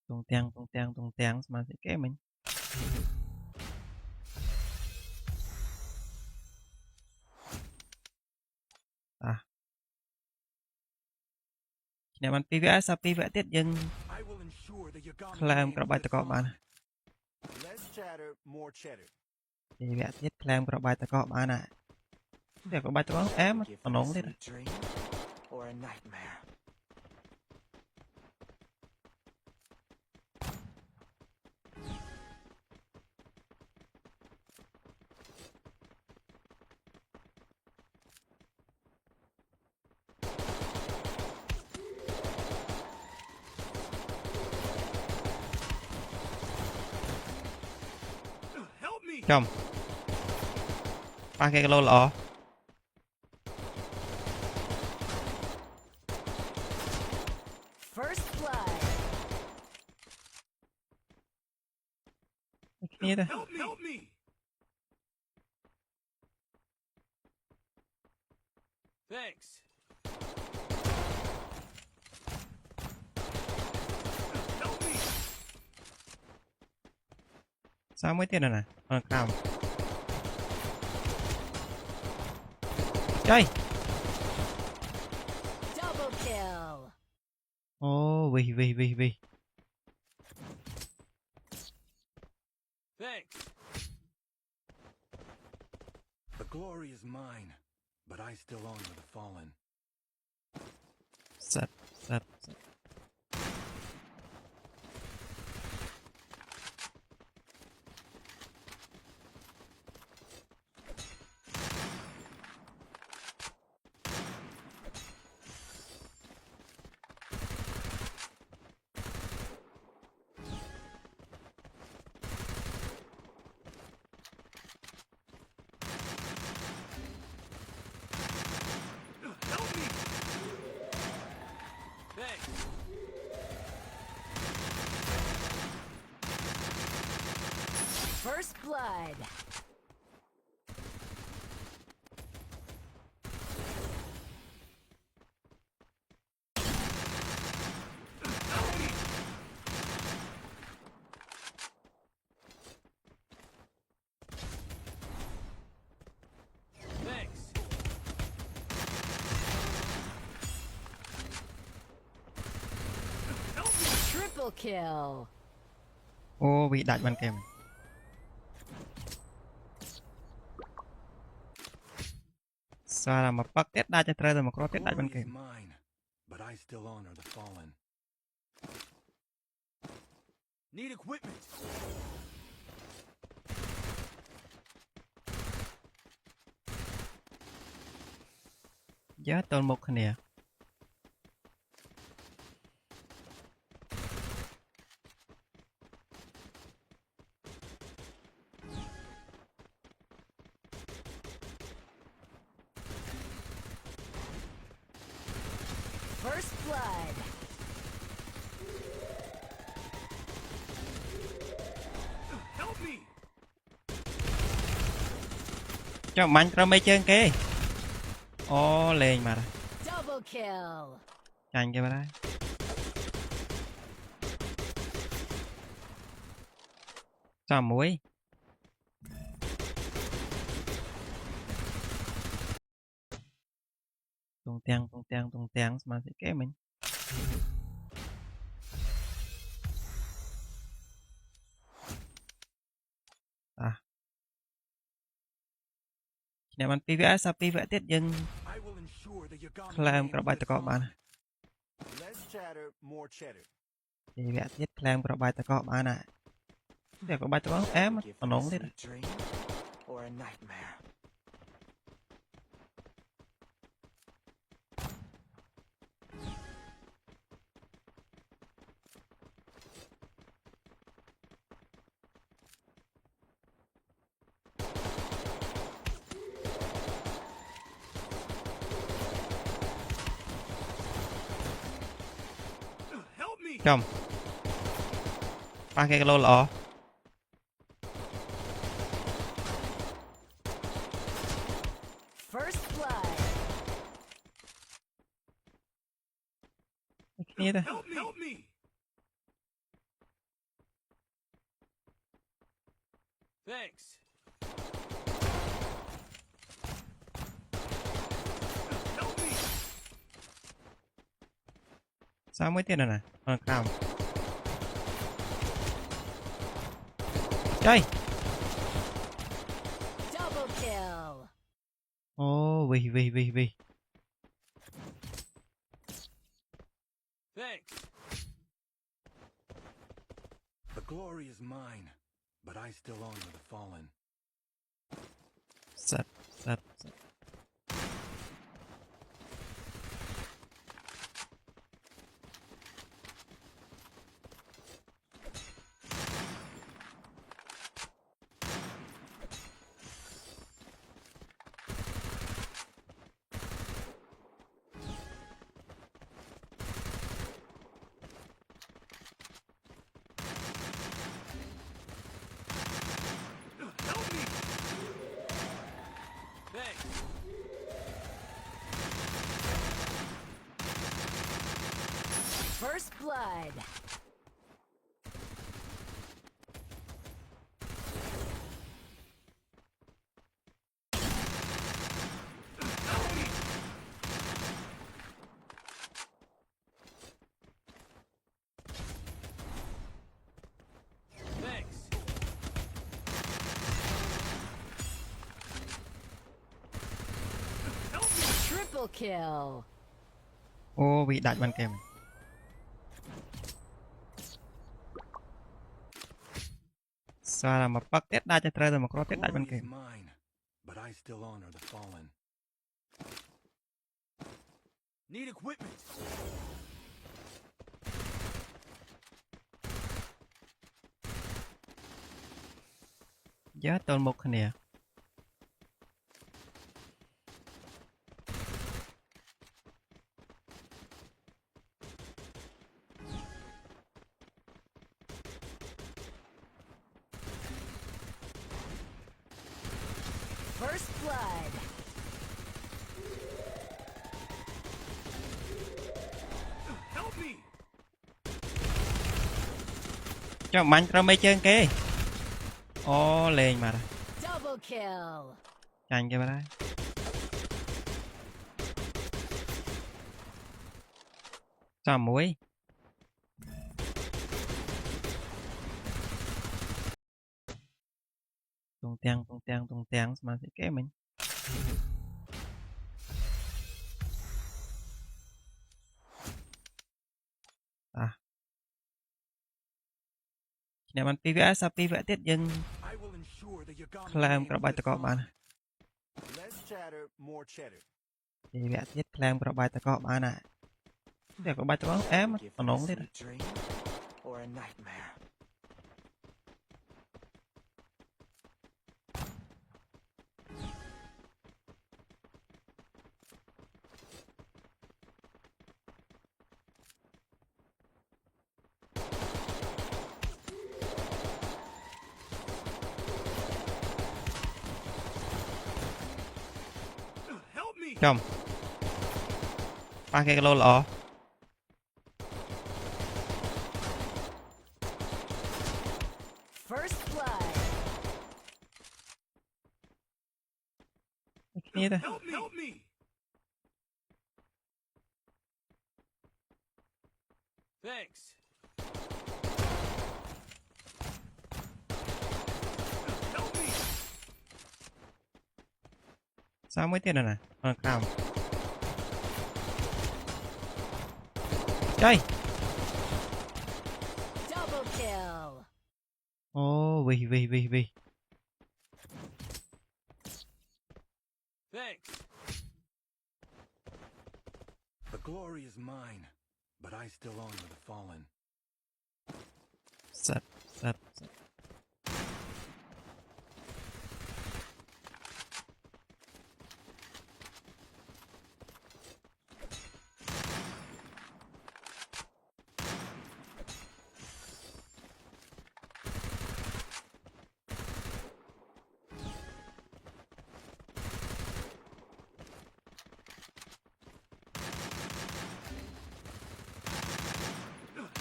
tung tiếng mà sẽ kể mình à nếu bạn PVS sao PVS tiết dân claim các bài tập có bạn PVS tiết claim các bài tập có bạn à để có bài tập có em nó nóng thế chồng ba cái lô lọ như thế Thanks. sao mới tiền rồi nè cam chơi ô vì Thanks. The glory is mine, but I still honor the fallen. sật sật Help me. Thanks. First blood. Thanks. Triple kill. ô bị đại bàn kèm sao là một bắt tết đa cho trời rồi mà có The tết đại bàn glory is kèm mine, but I still honor the fallen. Need equipment. giá tôn một nè First blood. Help me. cho mạnh ra mấy chân kê ô lên mà Double kill. tranh cho đây sao muối tung tiếng mà sẽ kể mình à nếu bạn PVS sao PVS tiết dân I will ensure that Yagami claim các name bài lives tập có bạn on. Less chatter, more cheddar. PVS tiết claim các bài tập có bạn à để có bài tập có em nó nóng thế Dream or a nightmare. Help me. chồng ba cái lô lọ First blood. như thế Help me. Thanks. ซ้ำមួយទៀតណាខាងក្រោមចៃ Double kill. អូវិស Thanks. The glory is mine, but I still honor the fallen. សិត Help me! Thanks. First blood. Thanks. Help me! Triple kill. អូវិដាច់បានគេមស្វាមកប៉ាក់ទៀតដាច់ទៅត្រូវតែមកគ្រាប់ទៀតដាច់បាន Glory គេ is mine, but I still honor the fallen. Need equipment. យើតលមុខគ្នា First blood. Help me! ចុះបាញ់ត្រូវមេជើងគេអូលេងមក Double kill. ចាញ់គេមកដែរចាំមួយតុងទាំងស្មារតីគេមិញអ្នកបាន2វគ្គសាប់2វគ្គទៀតយើង I will ensure the Yagami ខ្លែម name ក្របបាច់តកបាន Less chatter, more cheddar. 2វគ្គទៀតខ្លែមក្របបាច់តកបានណាតែក្របបាច់តកអែម Give តំ them ណង a ទៀត sweet dream or a nightmare. Help me! ចំប៉ះគេគីឡូល្អ First blood. គ្នាទៅ Help me! Help me! Thanks. សាមួយទៀតណាខាងក្រោមចៃ Double kill. អូវិស Thanks. The glory is mine, but I still honor the fallen. សិត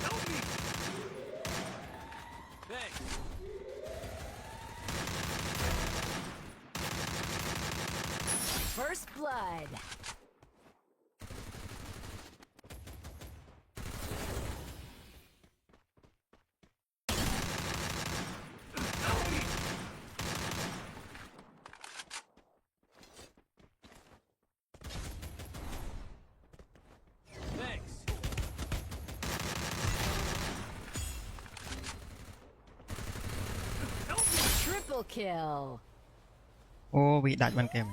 Help me! blood. Thanks. Triple kill. Ô bị đạch bàn kèm.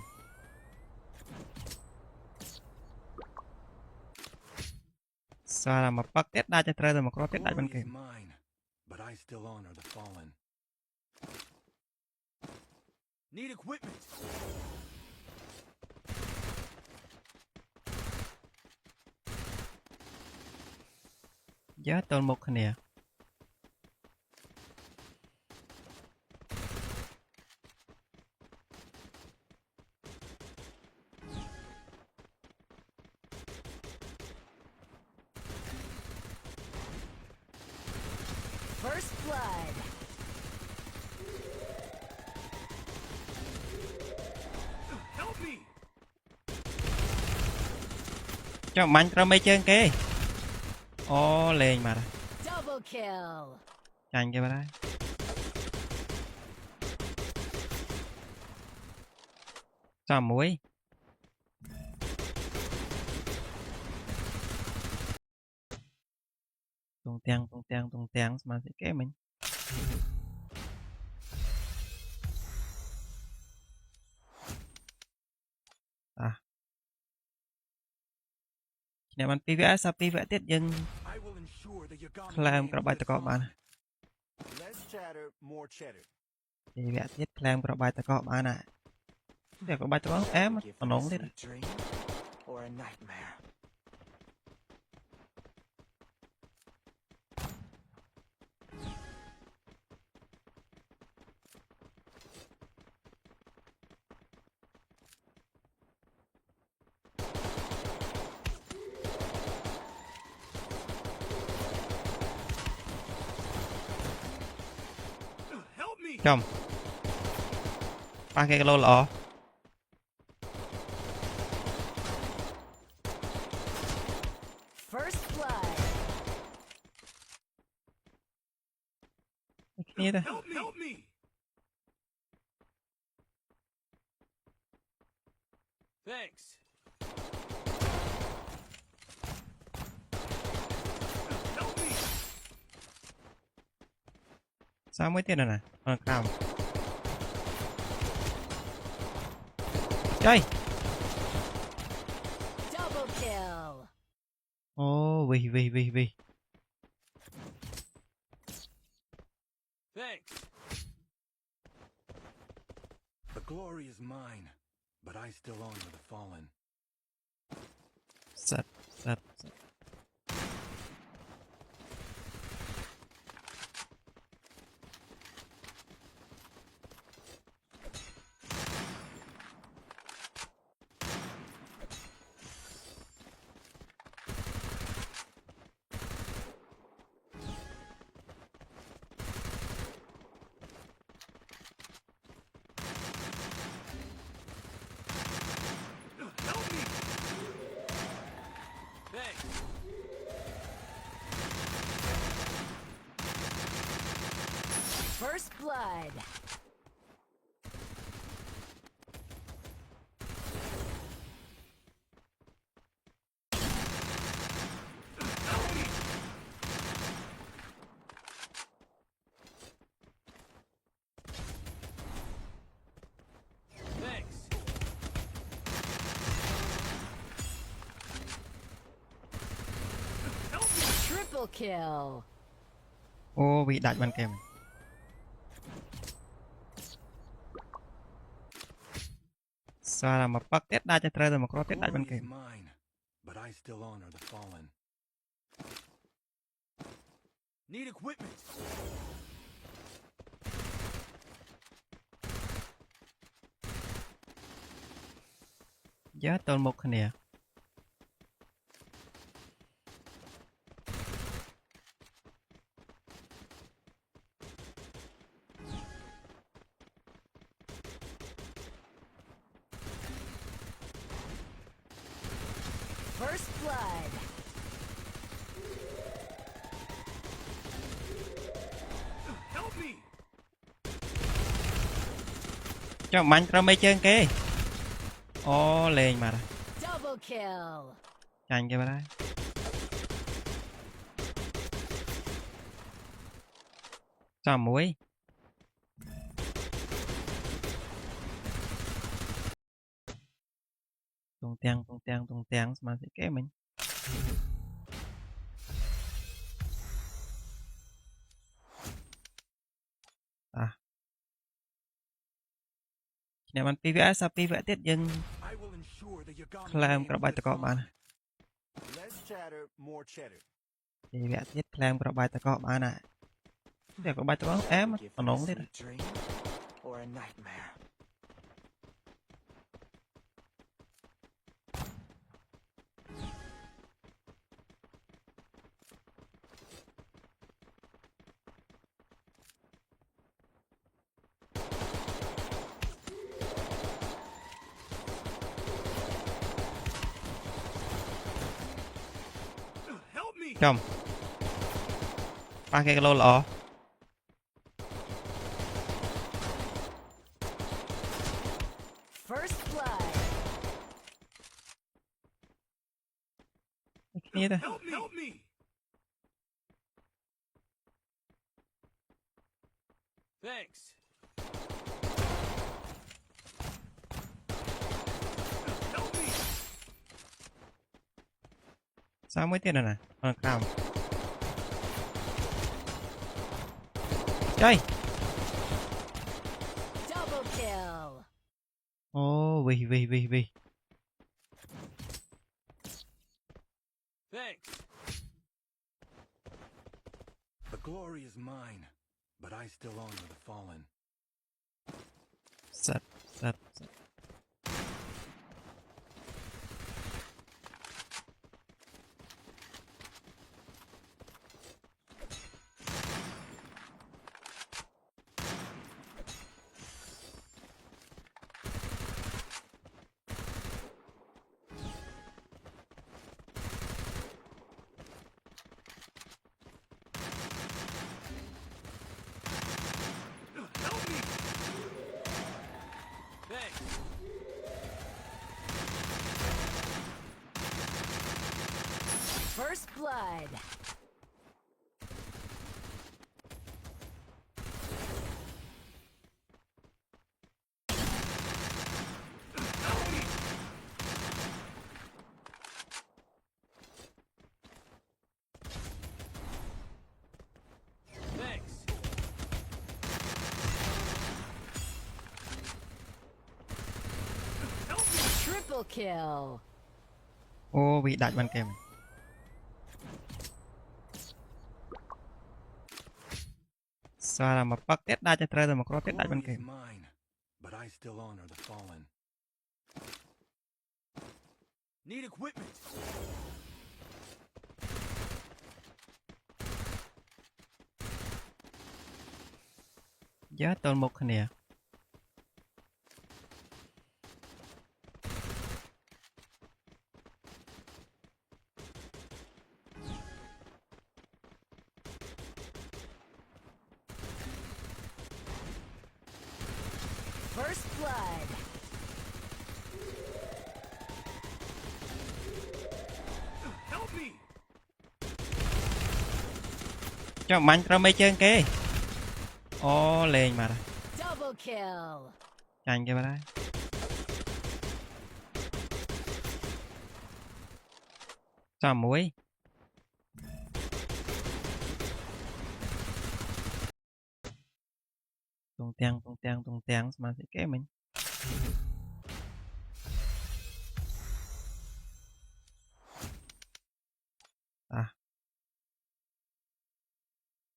Sao là mà bắt tết đa cho trời rồi mà có tết đạch bàn Glory is kèm. mine, but I still honor the fallen. Need equipment. Giá tồn một nè. First blood. Help me. Cho mạnh ra mấy chân kê. Ô lên mà. Double kill. Chành kia vào đây. Sao muối. Tung teng mà sẽ kế mình. À. Nè bạn PVS sao PVS tiết dân I will ensure the Yagami làm name cái will bài live tao có bạn. on. Less chatter, more cheddar. PVS tiết làm cái bài tao có bạn à. Để cái bài tao có em Give nó them a nóng lên. sweet dream or a nightmare. Help me. Chồng. Ba cái lô lọ. First blood. Cái kia thôi. Help me. Help me. Thanks. Help me. Sao mới tiền rồi nè. Còn cào. Chơi. Double kill. Ô vì. Thanks. The glory is mine, but I still honor the fallen. Sật. Help me. Thanks. First blood. Thanks. Help me. Triple kill. Ô bị đạch bàn kèm. Sao là mà bắt tết đa cho trời rồi mà có tết đạch bàn Glory is kèm. mine, but I still honor the fallen. Need equipment. Giá tồn một nè. First blood. Help me! ចុះមាញ់ត្រូវmấyជើងគេអូលេងមក Double kill. ចាញ់គេបាត់ហើយចាំមួយតុងទាំងស្មានស្អីគេមិញឈ្នះបាន2 vs 2 vs ទៀតយើង I will ensure the Yagami ក្លែម name ក្របបាច់តកបាន Less chatter, more cheddar. 2 vs ទៀតក្លែមក្របបាច់តកបានណាតែក្របបាច់តកអែម Give តំណង it a ទៀត sweet dream or a nightmare. Help me! ចំប៉ះគេគីឡូល្អ First blood. គ្នាទៅ Help me! Help me! Thanks. Help me! សាមួយទៀតណាខាងក្រោមចៃ Double kill. អូវិស Thanks. The glory is mine, but I still honor the fallen. សិត Help me! Thanks. First blood. Help me! Thanks. Help me! Triple kill. អូវិដាច់បានគេមិនស្វាមកប៉ឹកទៀតដាច់ទៅត្រូវតែមកគ្រាប់ទៀតដាច់បានគេ Glory is mine, but I still honor the fallen. Need equipment. យើតលមុខគ្នា First blood. Help me! ចុះមាញ់ត្រូវmấyជើងគេអូលេងមក Double kill. ចាញ់គេបាត់ហើយចាំមួយតុងទាំងស្មានស្អីគេមិញ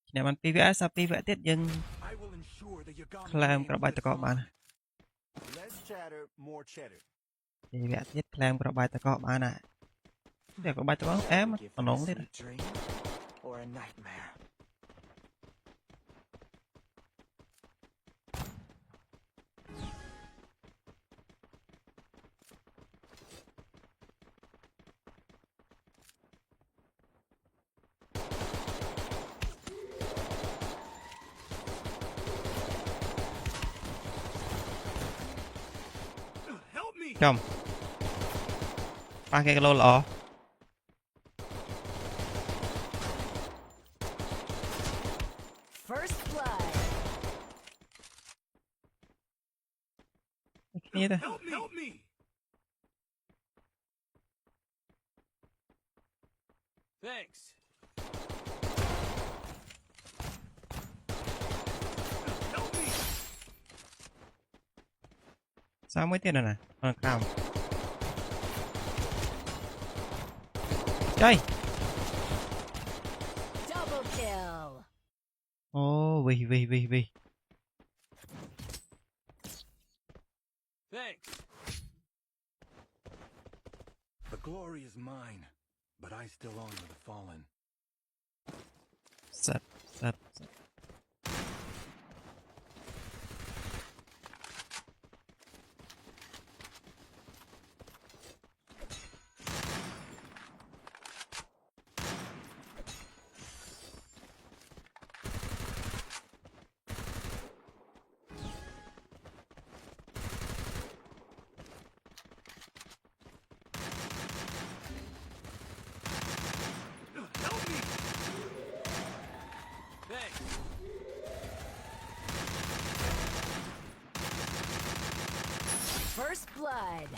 ឈ្នះបាន2 vs 2 vs ទៀតយើង I will ensure the Yagami ក្លែម name ក្របបាច់តកបាន Less chatter, more cheddar. 2 vs ទៀតក្លែមក្របបាច់តកបានណាតែក្របបាច់តកអែម Give តំ it ណ a ងទៀត sweet dream or a nightmare. Chồng. Ba cái lô lọ. First blood. Cái kia ta. Help me! Help me! Thanks. Help me! Sao mới tiền rồi nè. Không. Chơi. Double kill. Ô, vì. Thanks. The glory is mine, but I still honor the fallen. Sật. Help me! Thanks. First blood.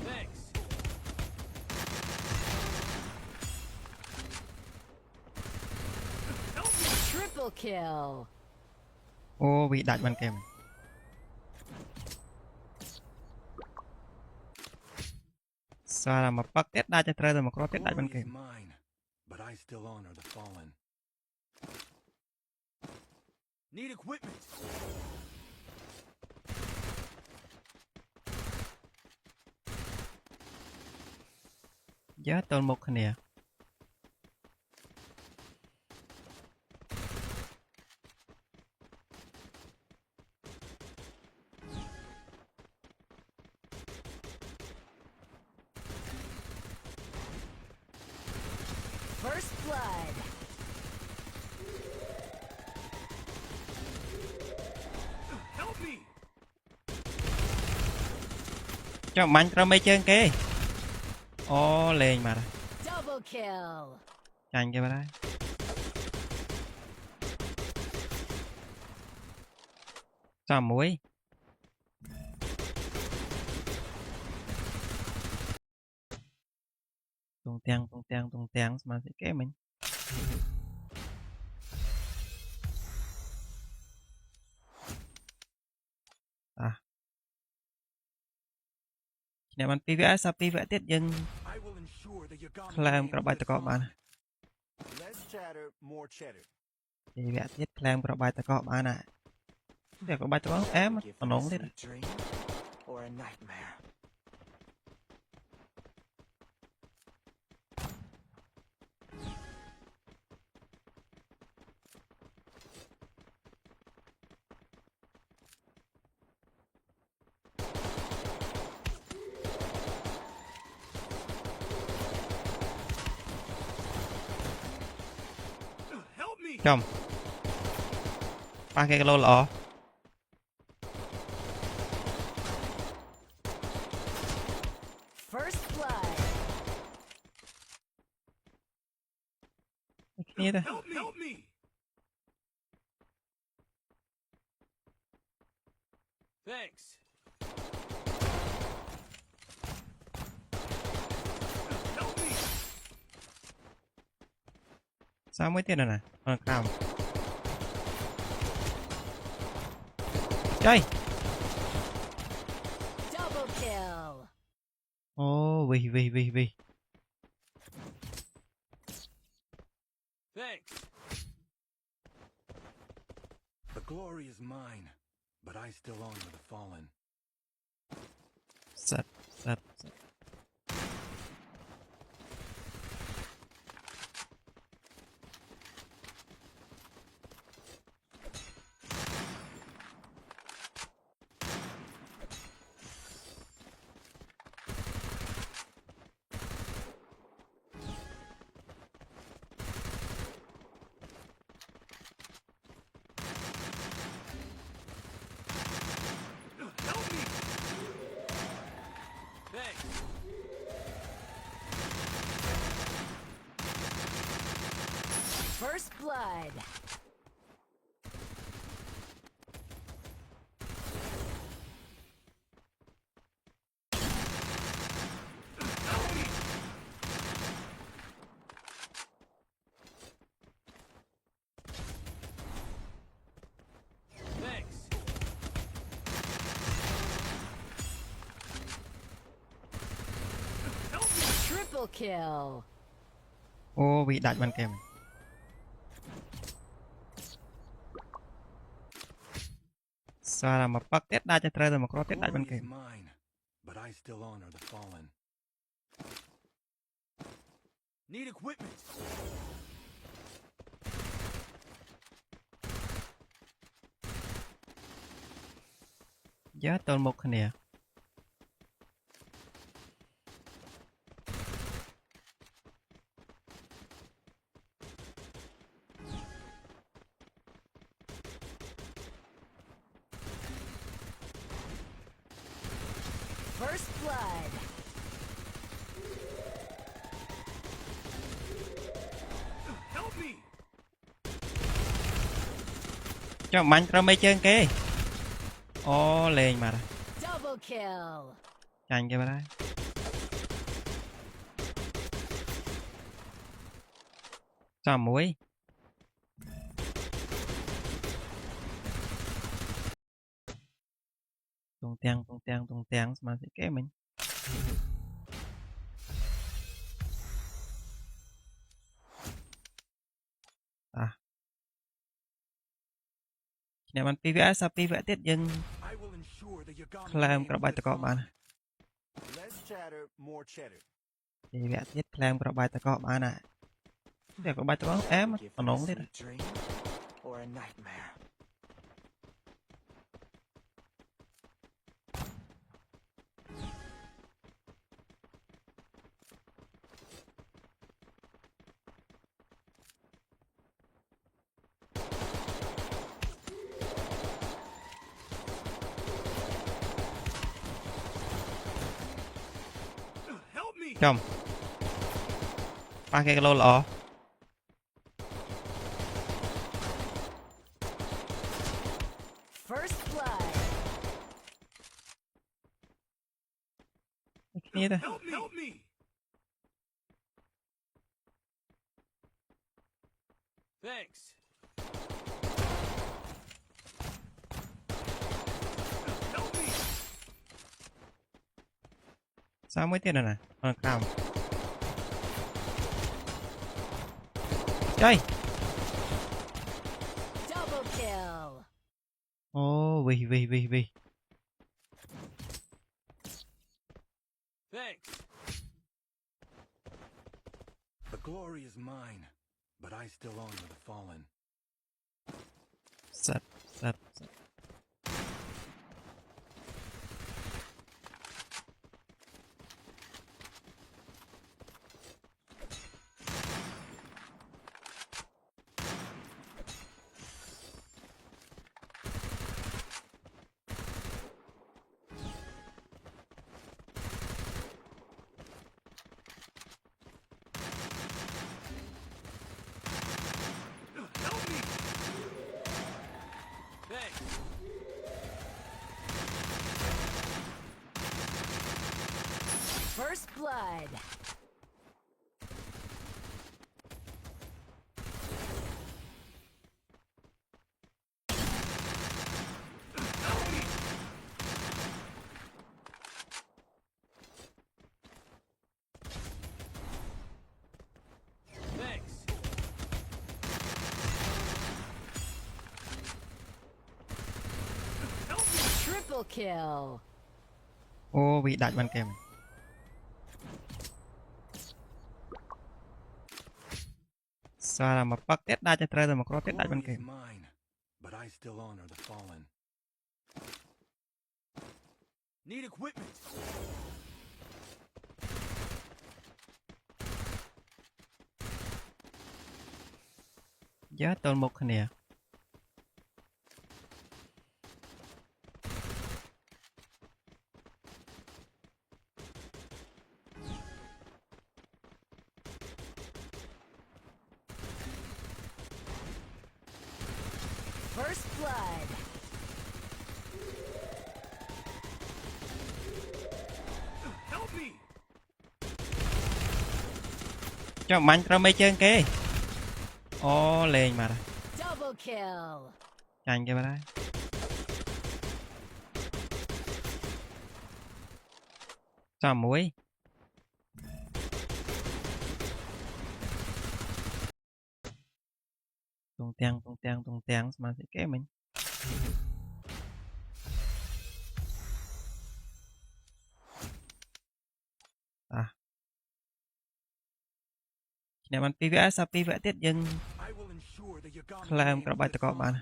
Thanks. Triple kill. Ô, bị đại bàn kèm. Sao là mà bắt tết đa cho trời rồi mà có tết đại bàn Glory is kèm. mine, but I still honor the fallen. Need equipment. Giá tồn một nè. First blood. Help me! Cho mạnh ra mấy chân kia. Ô, lên mà. Double kill. Chanh kia mà đây. Sao muối. Tung teng mà sẽ kế mình. Nè bạn PVS sao PVS tiết dân I will ensure the Yagami làm name cái will bài live tao có bạn. on. Less chatter, more cheddar. PVS tiết làm cái bài tao có bạn à. Để có bài tao có em Give nó them a nóng thế. sweet dream or a nightmare. Help me! Chồng. Ba cái lô lọ. First blood. Cái kia ta. Help me! Help me! Thanks. Help me! Sao mới tiền rồi nè. Không. Chơi. Double kill. Ô, vì. Thanks. The glory is mine, but I still honor the fallen. Sật. First blood. Thanks. Triple kill. Ô bị đại bắn kèm. Sao là một bác tết đa cho trời rồi mà có tết đại bắn Glory is kèm. mine, but I still honor the fallen. Need equipment. Giá tôn một nè. First blood. Help me. Cho mạnh ra mấy chân kê. Ô lên mà. Double kill. Chành cho bà đây. Sao muối. Tung teng mà sẽ kế mình. À. Nè bạn PVS sao PVS tiết dân I will ensure the Yagami làm name các of bài the tao có bạn. fallen. Less chatter, more cheddar. PVS tiết làm các bài tao có bạn à. Để các bài tao có em Give còn them a nóng thế sweet dream or a nightmare. Help me. Chồng. Ba cái lô lọ. First blood. Cái này thôi. Help me. Help me. Thanks. Help me. Sao mới tiền rồi nè. Còn cao. Chơi. Double kill. Ô vì. Thanks. The glory is mine, but I still honor the fallen. Sật. Help me. Thanks. First blood. Thanks. Help me. Triple kill. Ô bị đại bắn kèm. Sao là một bác tết đa cho trời rồi mà có tết đại bắn Glory is kèm. mine, but I still honor the fallen. Need equipment. Giá tôn một nè. First blood. Help me! ចុះបាញ់ត្រូវmấyជើងគេអូលេងមក Double kill. ចាញ់គេមកដែរចាំមួយតុងទាំងស្មារតីគេមិញអ្នកបាន2 vs សាប់2 vs ទៀតយើង I will ensure the Yagami ខ្លែម name ក្របបាច់តកបាន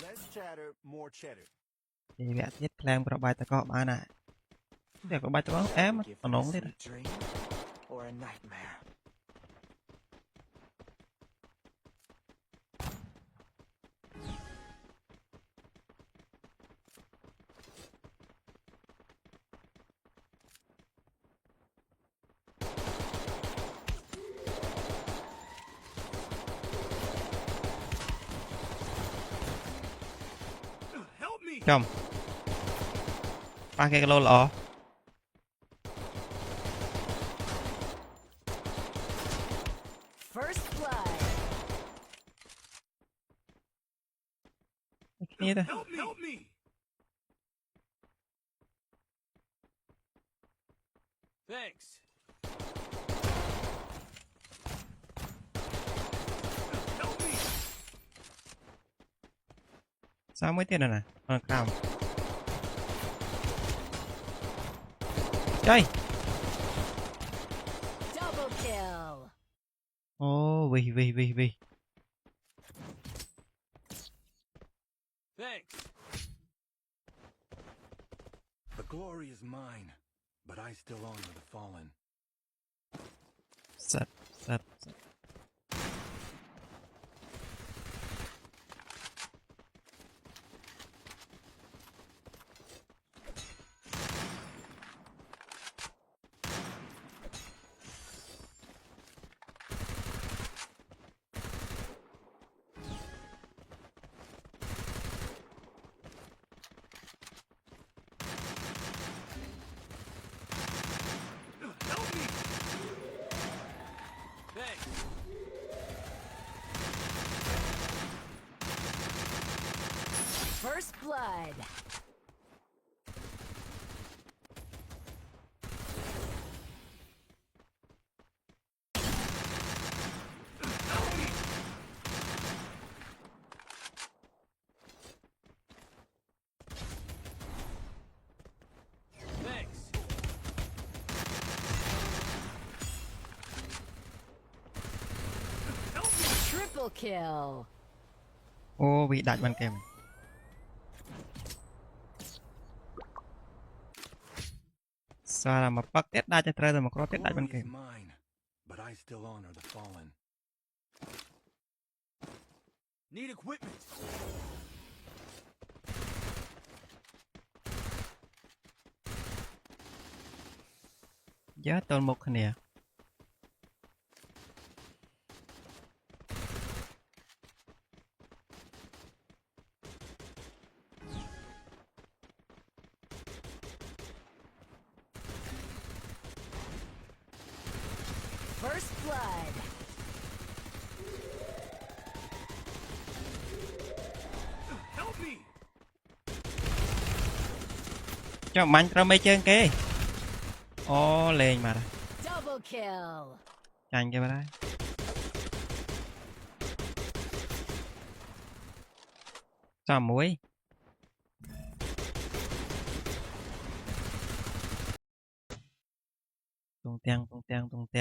Less chatter, more cheddar. 2 vs ទៀតខ្លែមក្របបាច់តកបានណាតែក្របបាច់តកអែម Give តំណង it a ទៀត sweet dream or a nightmare. Help me! ចំប៉ះគេគីឡូល្អ First blood. គ្នាទៅ Help me! Help me! Thanks. Help me! សាមួយទៀតណាខាងក្រោមចៃ Double kill. អូវិ Thanks. The glory is mine, but I still honor the fallen. សិត Help me! Thanks. First blood. Help me! Thanks. Help me! Triple kill. អូវិដាច់បានគេមិញសារមកប៉ាក់ទៀតដាច់ទៅត្រូវតែមកគ្រាប់ទៀតដាច់បាន Glory គេ is mine, but I still honor the fallen. Need equipment. យ៉ាតលមកគ្នា First blood. Help me! ចុះបាញ់ត្រូវmấyជើងគេអូលេងមក Double kill. ចាញ់គេមកដែរចាំមួយតុងទាំ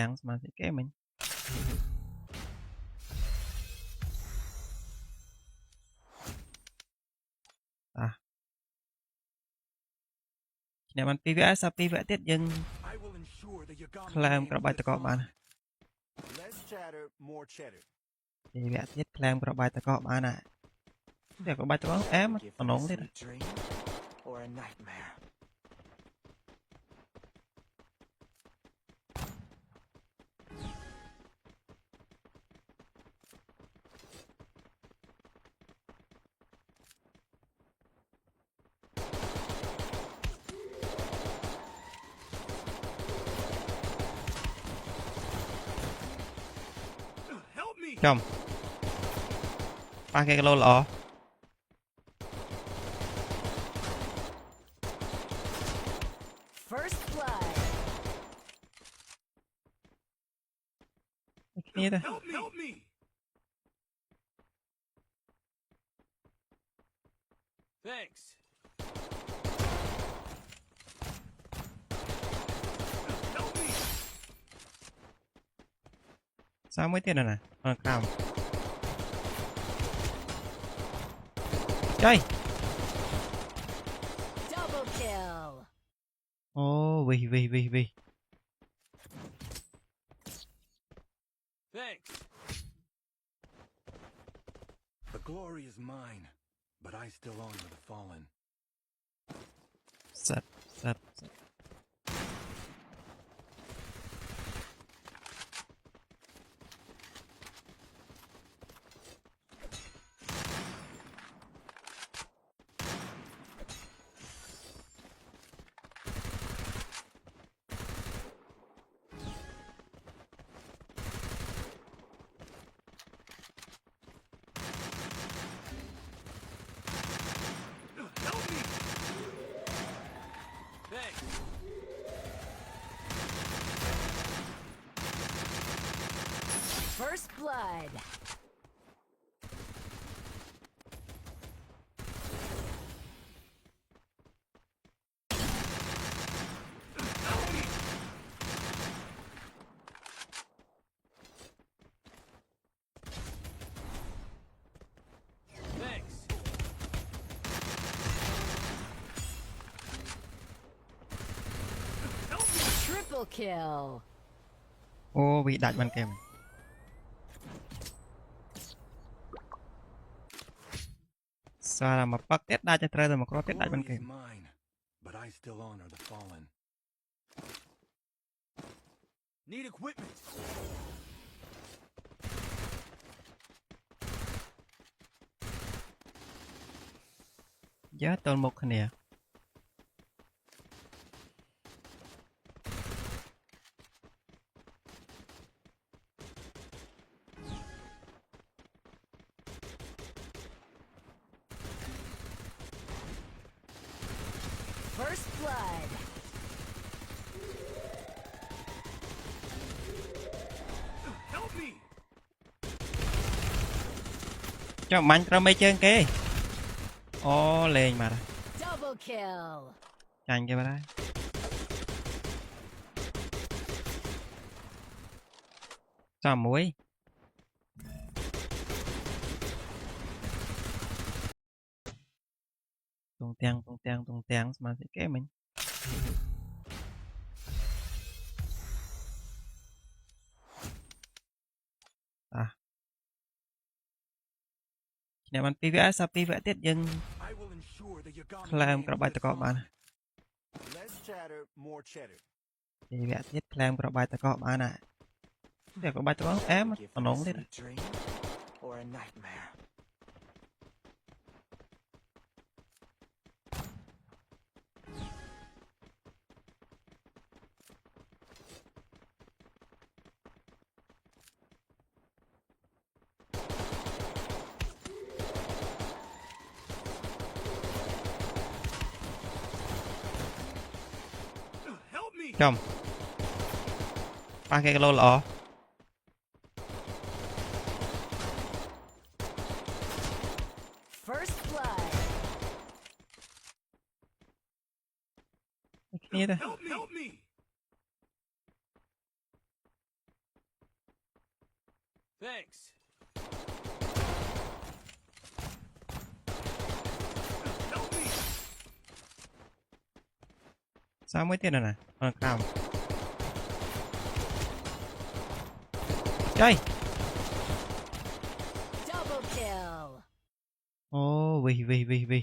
ងស្មារតីគេមិញអ្នកបាន2 vs សាប់2 vs ទៀតយើង I will ensure the Yagami ខ្លែម name ក្របបាច់តកបាន Less chatter, more cheddar. 2 vs ទៀតខ្លែមក្របបាច់តកបានណាតែក្របបាច់តកអែម Give តំ it ណ a ងទៀត sweet dream or a nightmare. ចំប៉ះគេគីឡូល្អ First blood. គ្នាទៅ Help me! Help me! Thanks. Help me! សាមួយទៀតណាអត់ក្រោមចៃ Double kill. អូវិ Thanks. The glory is mine, but I still honor the fallen. សិត Help me! Thanks. First blood. Help me! Thanks. Help me! Triple kill. អូវាដាច់បានគេសារមកប៉ាក់ទៀតដាច់ទៅត្រូវតែមកគ្រាប់ទៀតដាច់បាន Glory គេ is mine, but I still honor the fallen. Need equipment. យើតលមុខគ្នា First blood. Help me! ចាំមាញ់ត្រូវមេជើងគេអូលេងមក Double kill. ចាញ់គេបាត់ហើយចាំមួយតុងទាំងស្មានស្អីគេមិញឈ្នះបាន2វគ្គសា2វគ្គទៀតយើង I will ensure that Yagami ក្លែម remain ក្របបាច់ with តកបាន fallen. Less chatter, more cheddar. 2វគ្គទៀតក្លែមក្របបាច់តកបានណាតែក្របបាច់តកអែម Give តំ it ណង a ទៀត sweet dream or a nightmare. Help me! ចំប៉ះគេគីឡូល្អ First blood. គ្នាទៅ Help me! Help me! Thanks. Help me! សារមួយទៀតណាអត់ក្រោមចៃ Double kill. អូវិ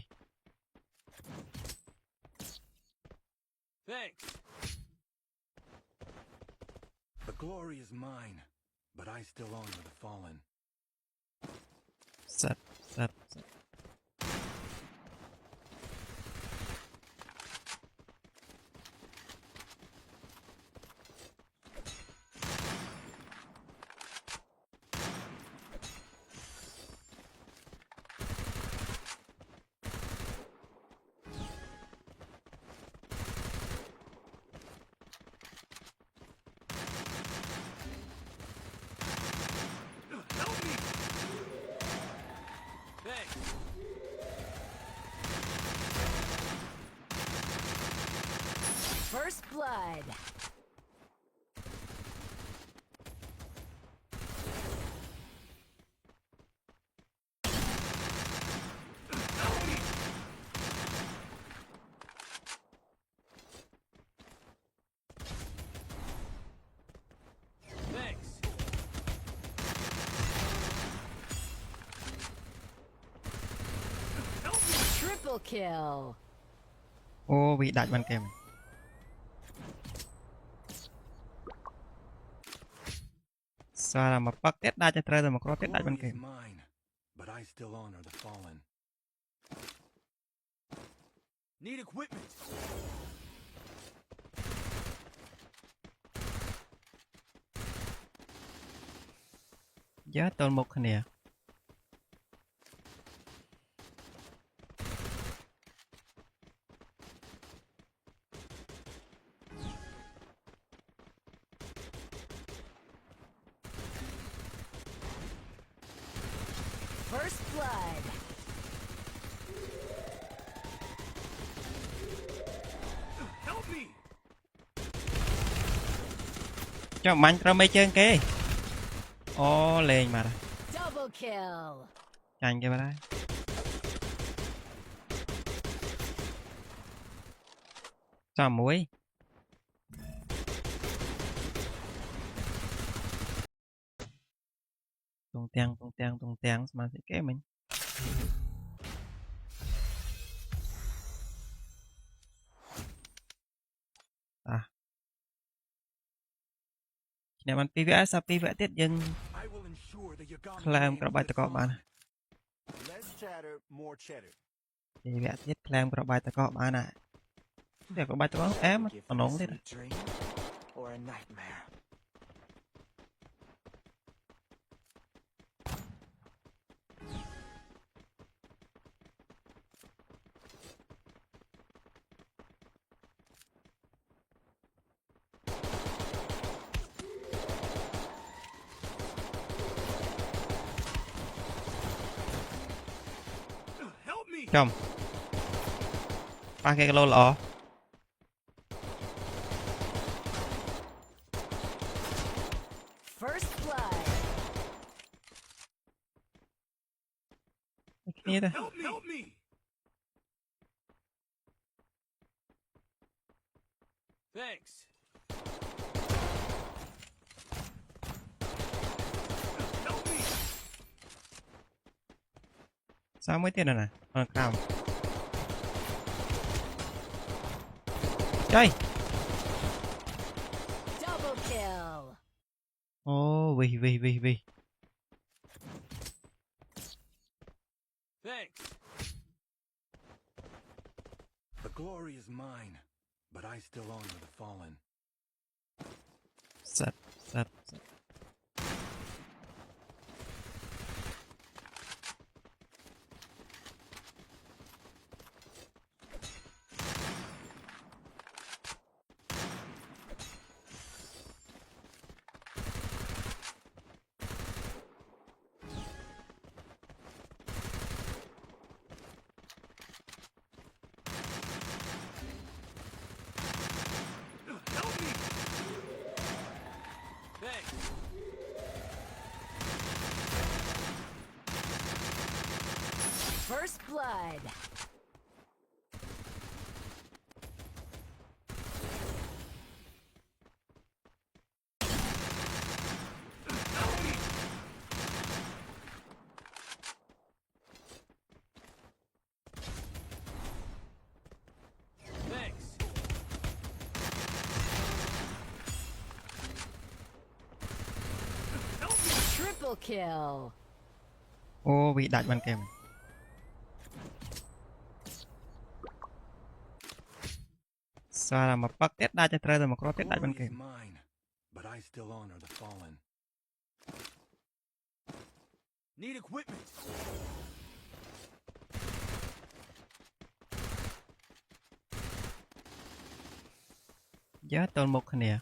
Thanks. The glory is mine, but I still honor the fallen. សិត Help First blood. Thanks. Triple kill. Ô bị đại bàn kèm. Sao là một bắt tết đa cho trời rồi một có tết đại bàn Glory is kèm. mine, but I still honor the fallen. Need equipment. Giá tồn một nè. First blood. Help me. Cho mạnh ra mấy chân kê. Ô lên mà. Double kill. Chành kia mà đây. Sao muối. Tung teng mà sẽ kế mình. À. Nè mình PVS sao PVS tiết dân I will ensure the Yagami làm name các bài lives tập có bạn. on. Less chatter, more cheddar. PVS tiết làm các bài tập có bạn à. Để các bài tập có em Give còn them a nóng thế. sweet dream or a nightmare. Help me. Chồng. Ba cái lô lọ. First blood. Cái này thôi. Help me. Help me. Thanks. Help me. Sao mới tiền rồi nè. Cam. Chơi. Double kill. Ô vì. Thanks. The glory is mine, but I still honor the fallen. Sật. Help me. Thanks. First blood. Thanks. Help me. Triple kill. Ô bị đại bàn kèm. Sao là một bắt tết đa cho trời rồi một có tết đại bàn Glory is kèm. mine, but I still honor the fallen. Need equipment. Giá tồn một nè.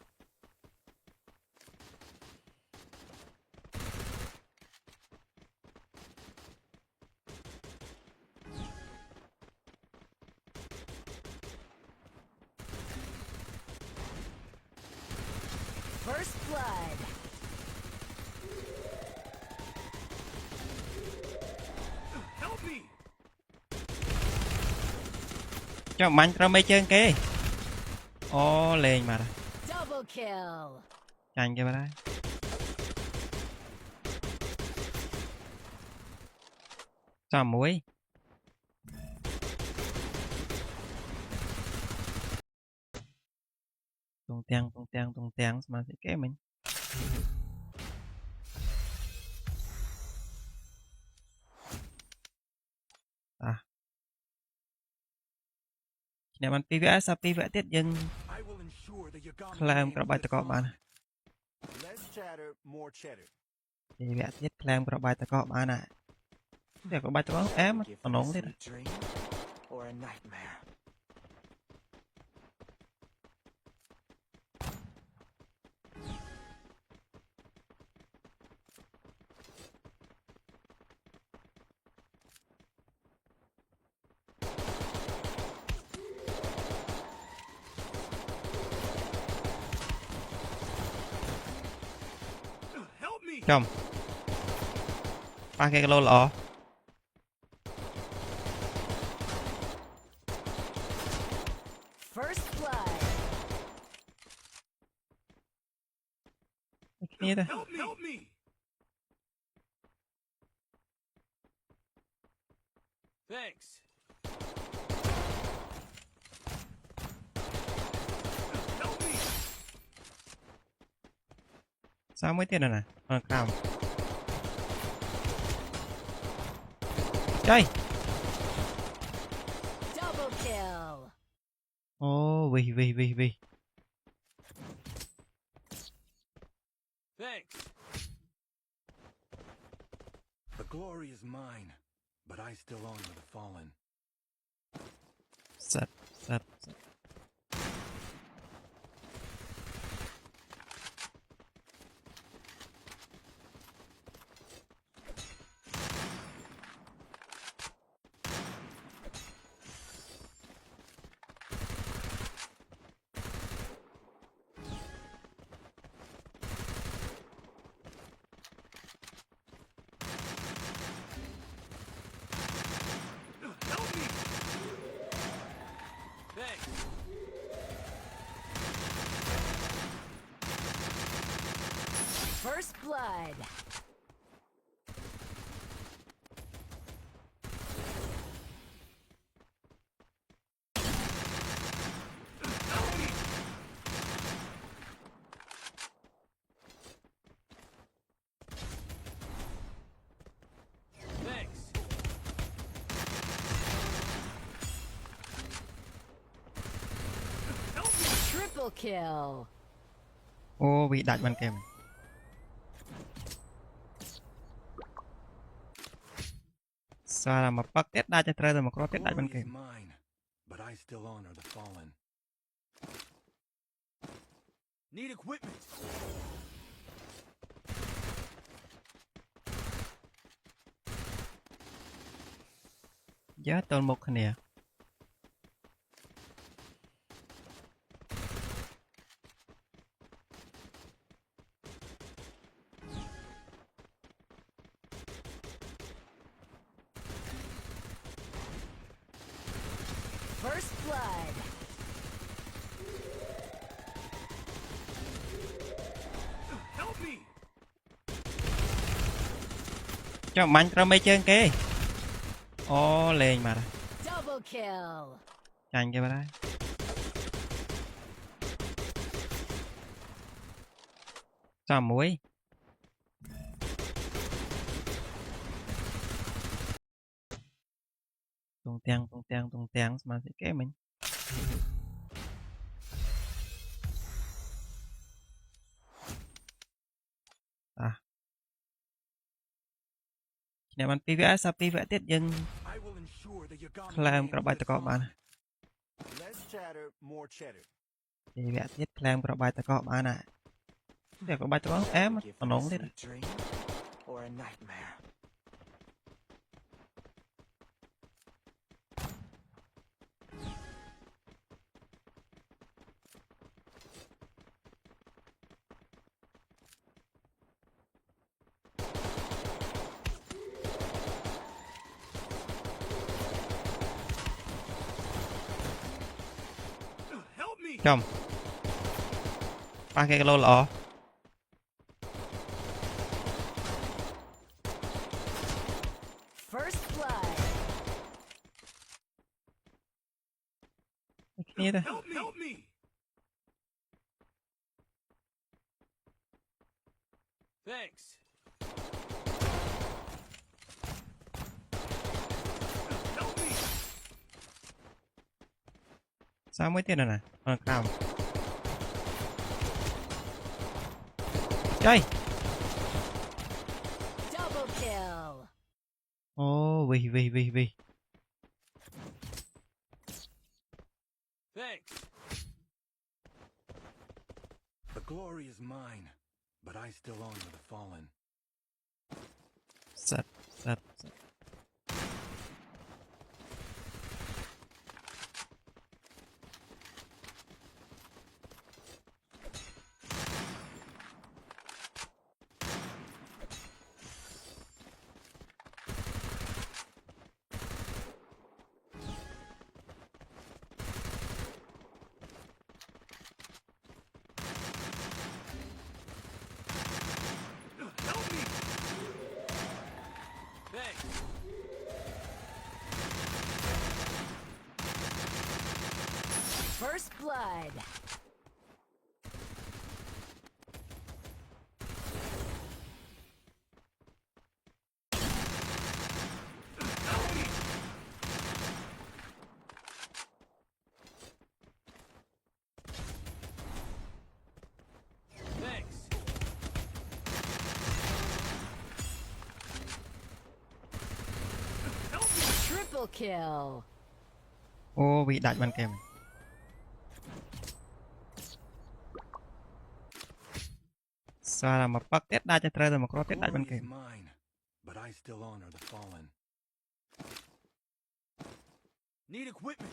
First blood. Help me! ចុះបាញ់ត្រូវមេជើងគេអូលេងមក Double kill. ចាញ់គេបាត់ហើយចាំមួយតងទាំងស្មារតីគេមិញឈ្នះបាន2 vs 2 vs ទៀតយើង I will ensure the Yagami ខ្លែម name ក្របបាច់ will តកបាន Less chatter, more cheddar. 2 vs ទៀតខ្លែមក្របបាច់តកបានណាតែក្របបាច់តកអែម Give តំ them ណ a ងទៀត sweet dream or a nightmare. Help me! ចំប៉ះគេគីឡូល្អ First blood. គ្នាទៅ Help me! Help me! Thanks. Help me! សាមួយទៀតណាអត់ក្រោមចៃ Double kill. អូវិ Thanks. The glory is mine, but I still honor the fallen. សិត Help me! Thanks. First blood. Help me! Thanks. Help me! Triple kill. អូវាដាច់បានគេមិនសារមកប៉ាក់ទៀតដាច់ទៅត្រូវតែមកគ្រាប់ទៀតដាច់បាន Glory គេ is mine, but I still honor the fallen. Need equipment. យ៉ាតលមកគ្នា First blood. Help me! ចុះបាញ់ត្រូវមេជើងគេអូលេងមក Double kill. ចាញ់គេបាត់ហើយចាំមួយតងទាំងស្មារតីគេមិញឈ្នះបាន2 vs 2 vs ទៀតយើង I will ensure the Yagami ខ្លែម name ក្របបាច់ត lives កបាន on. Less chatter, more cheddar. 2 vs ទៀតខ្លែមក្របបាច់តកបានណាតែក្របបាច់តកអែម Give តំ them ណ a ងទៀត sweet dream or a nightmare. chồng ba cái lô lọ First blood. kia thôi Help me! Help me! Thanks. Help me! sao mới tiền rồi nè cao chơi Double kill. ô vì Thanks. The glory is mine, but I still honor the fallen. sạch sạch Help me! Thanks. First blood. Thanks. Help me! Triple kill. ô bị đại bàn kèm sao là một bắt tết đa cho trời rồi mà có tết đại bàn Glory is kèm mine, but I still honor the fallen. Need equipment.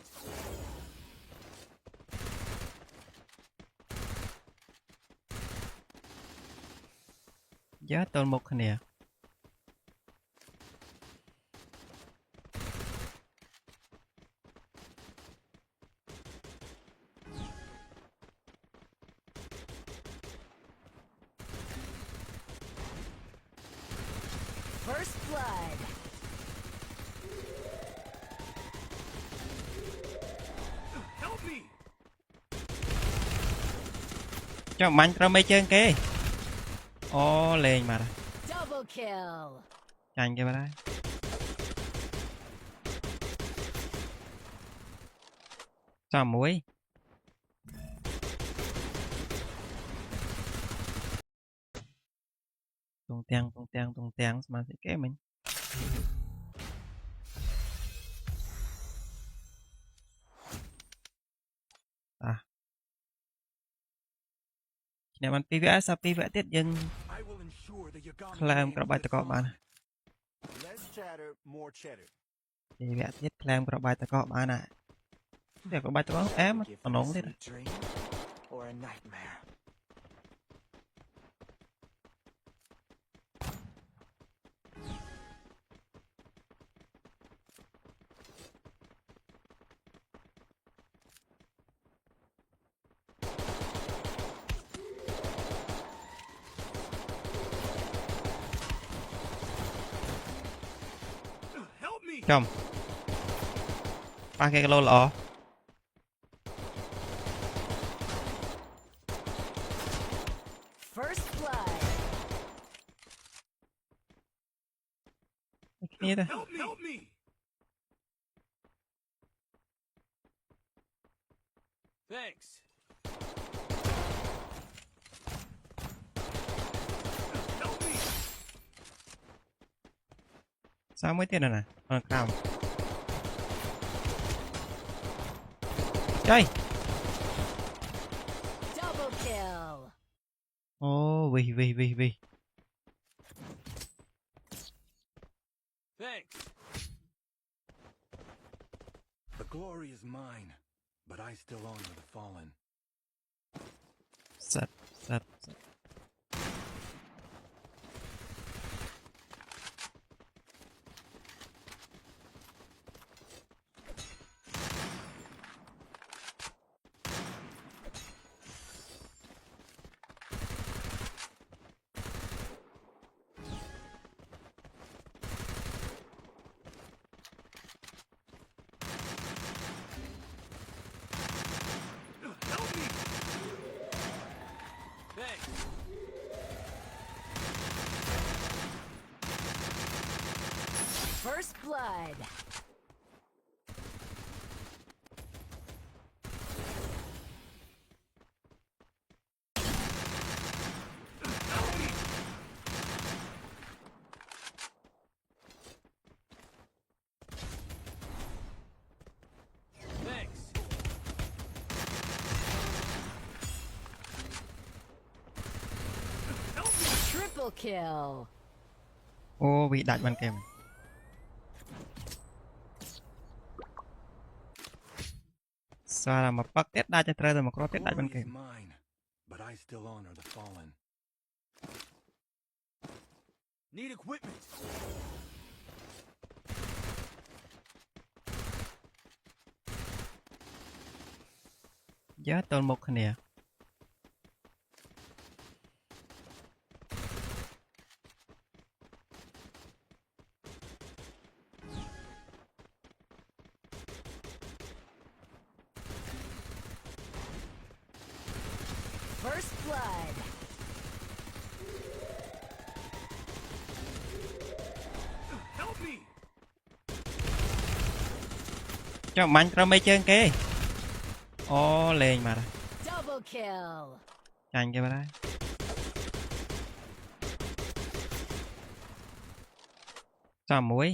giá tôn một nè First blood. Help me! cho mạnh ra mấy chân kia ô lên mà Double kill. chành cho bà đây sao muối tung tiền mà sẽ kế mình à nè mình PVS sao PVS tiết dân I will ensure the Yagami làm name các bài lives tập có bạn on. Less chatter, more cheddar. PVS tiết làm các bài tập có bạn à để các bài tập có em Give nó them a nóng lên sweet dream or a nightmare. Help me! chồng ba cái lô lọ First blood. kia thôi Help me! Help me! Thanks. Help me! sao mới tiền rồi nè cao chơi Double kill. ô vì Thanks. The glory is mine, but I still honor the fallen. sạch sạch First blood. Thanks. Triple kill. អូវាដាច់បានគេសារមកប៉ាក់ទៀតដាច់ទៅត្រូវតែមកគ្រាប់ទៀតដាច់បាន Glory គេ is mine, but I still honor the fallen. Need equipment. យ៉ាតលមកគ្នា First blood. Help me. ចាំបាញ់ត្រូវមេជើងគេអូលេងមក Double kill. ចាញ់គេបាត់ហើយចាំមួយ